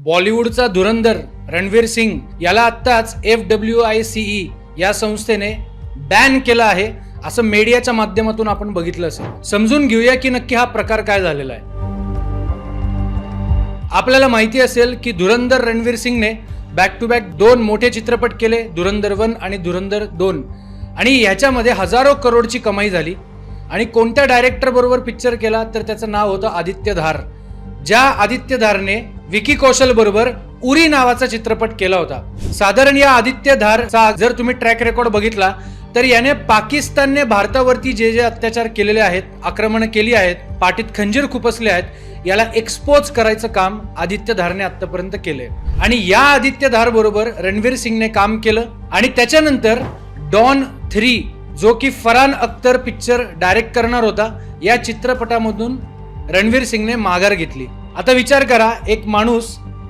बॉलिवूडचा धुरंधर रणवीर सिंग याला आत्ताच FWICE या संस्थेने बॅन केलं आहे असं मीडियाच्या माध्यमातून आपण बघितलं असेल. समजून घेऊया की नक्की हा प्रकार काय झालेला आहे. आपल्याला माहिती असेल की धुरंधर रणवीर सिंगने बॅक टू बॅक 2 मोठे चित्रपट केले, धुरंधर 1 आणि धुरंधर 2, आणि ह्याच्यामध्ये हजारो करोडची कमाई झाली. आणि कोणत्या डायरेक्टर बरोबर पिक्चर केला तर त्याचं नाव होतं आदित्य धार. ज्या आदित्य धारने विकी कौशल बरोबर उरी नावाचा चित्रपट केला होता. साधारण या आदित्य धारचा जर तुम्ही ट्रॅक रेकॉर्ड बघितला तर याने पाकिस्तानने भारतावरती जे जे अत्याचार केलेले आहेत, आक्रमण केली आहेत, पाठीत खंजीर खुपसले आहेत, याला एक्सपोज करायचं काम आदित्य धारने आतापर्यंत केलंय. आणि या आदित्य धार बरोबर रणवीर सिंगने काम केलं. आणि त्याच्यानंतर डॉन 3 जो की फरहान अख्तर पिक्चर डायरेक्ट करणार होता, या चित्रपटामधून रणवीर सिंगने माघार घेतली. आता विचार करा, एक माणूस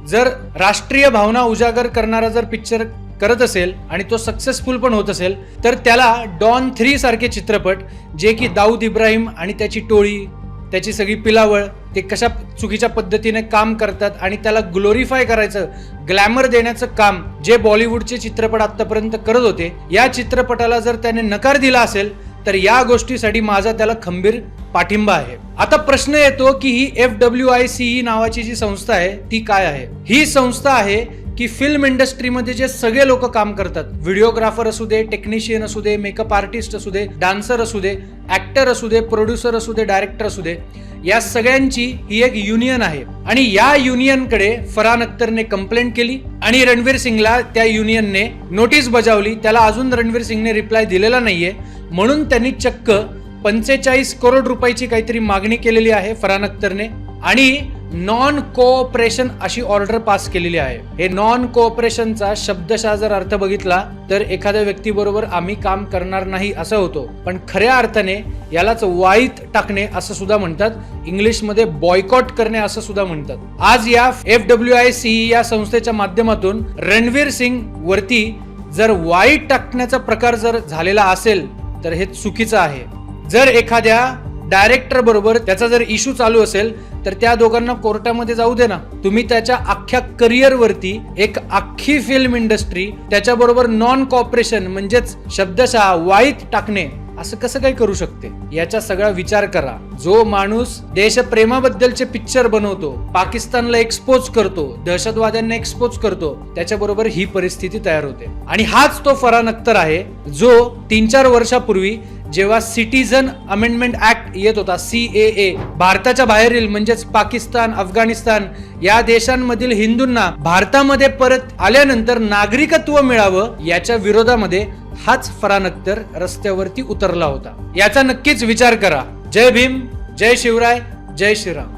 जर राष्ट्रीय भावना उजागर करणारा जर पिक्चर करत असेल आणि तो सक्सेसफुल पण होत असेल तर त्याला डॉन 3 सारखे चित्रपट, जे की दाऊद इब्राहिम आणि त्याची टोळी, त्याची सगळी पिलावळ, ते कशा चुकीच्या पद्धतीने काम करतात आणि त्याला ग्लोरीफाय करायचं, ग्लॅमर देण्याचं काम जे बॉलिवूडचे चित्रपट आतापर्यंत करत होते, या चित्रपटाला जर त्याने नकार दिला असेल तर या गोष्टीसाठी माझा त्याला खंबीर पाठिंबा आहे. आता प्रश्न येतो की ही FWICE नावाची जी संस्था आहे ती काय आहे. ही संस्था आहे की फिल्म इंडस्ट्रीमध्ये जे सगळे लोक काम करतात, व्हिडिओग्राफर असू दे, टेक्निशियन असू दे, मेकअप आर्टिस्ट असू दे, डान्सर असू दे, ऍक्टर असू दे, प्रोड्युसर असू दे, डायरेक्टर असू दे, या सगळ्यांची ही एक युनियन आहे. आणि या युनियनकडे फरहान अख्तरने कंप्लेंट केली आणि रणवीर सिंगला त्या युनियनने नोटीस बजावली. त्याला अजून रणवीर सिंगने रिप्लाय दिलेला नाहीये, म्हणून त्यांनी चक्क 45 करोड रुपयाची काहीतरी मागणी केलेली आहे फरहान अख्तरने आणि नॉन कोऑपरेशन अशी ऑर्डर पास केलेली आहे. हे नॉन कोऑपरेशनचा शब्दशः जर अर्थ बघितला तर एखाद्या व्यक्तीबरोबर आम्ही काम करणार नाही असं होतो, पण खऱ्या अर्थाने यालाच वाईत टाकणे असं सुद्धा म्हणतात. इंग्लिशमध्ये बॉयकॉट करणे असं सुद्धा म्हणतात. आज या FWICE या संस्थेच्या माध्यमातून रणवीर सिंग वरती जर वाईट टाकण्याचा प्रकार जर झालेला असेल तर हे चुकीचं आहे. जर एखाद्या डायरेक्टर बरोबर त्याचा जर इश्यू चालू असेल तर त्या दोघांना कोर्टामध्ये जाऊ दे ना. तुम्ही त्याच्या अख्ख्या करिअर वरती एक अख्खी फिल्म इंडस्ट्री त्याच्याबरोबर नॉन कॉपरेशन म्हणजेच शब्दशः वाईट टाकणे असं कसं काय करू शकते, याचा सगळा विचार करा. जो माणूस देशप्रेमाबद्दलचे पिक्चर बनवतो, पाकिस्तानला एक्सपोज करतो, दहशतवाद्यांना एक्सपोज करतो, त्याच्याबरोबर ही परिस्थिती तयार होते. आणि हाच तो फरहान अख्तर आहे जो 3-4 वर्षापूर्वी जेव्हा सिटीजन अमेंडमेंट ऍक्ट येत होता, CAA, भारताच्या बाहेरील म्हणजेच पाकिस्तान, अफगाणिस्तान या देशांमधील हिंदूंना भारतामध्ये परत आल्यानंतर नागरिकत्व मिळावं, याच्या विरोधामध्ये हाच फरहान अख्तर रस्त्यावरती उतरला होता. याचा नक्कीच विचार करा. जय भीम, जय शिवराय, जय श्रीराम.